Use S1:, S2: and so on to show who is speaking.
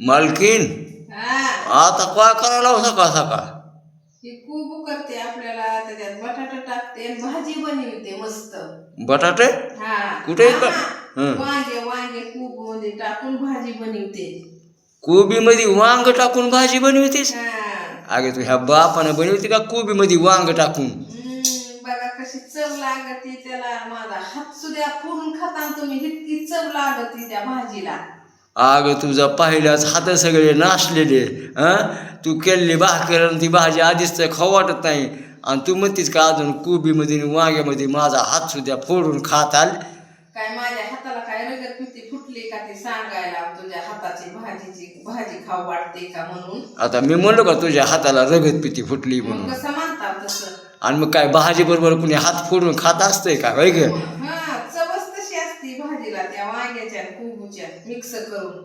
S1: मालकीन
S2: हा
S1: आता काय करायला सकाळ सकाळ
S2: ही खूप करते आपल्याला त्याच्यात बटाटा टाकते आणि भाजी बनवते मस्त.
S1: बटाटे
S2: हा
S1: कुठे
S2: हा,
S1: का
S2: हा. वांगे वांगे खूप मध्ये टाकून भाजी बनवते.
S1: कोबी मध्ये वांग टाकून भाजी बनवतेस?
S2: हा
S1: अगे तू ह्या बापानं बनवते का कोबी मध्ये वांग टाकून?
S2: बघा कशी चव लागते त्याला. माझा हात सुद्धा फोडून खाता तुम्ही, इतकी चव लागते त्या भाजीला.
S1: अगं तुझा पहिल्याच हात सगळे नाचलेले. तू केलेली भाकर ती भाजी आधीच तर खाऊ वाटत नाही आणि तू म्हणतीस का अजून कोबीमध्ये आणि वांग्यामध्ये माझा हात सुद्धा फोडून खात आल.
S2: काय माझ्या हाताला काय रगत पिती फुटली का ते सांगायला तुझ्या हाताची भाजी खाऊ वाटते का म्हणून.
S1: आता मी म्हणलो का तुझ्या हाताला रगत पिती फुटली म्हणून?
S2: कसं म्हणतात तसं.
S1: आणि मग काय भाजी बरोबर कुणी हात फोडून खात असतंय का वय ग?
S2: हा चवच तशी असती भाजीला त्या वांग्याच्या आणि कोबीच्या मिक्स करून.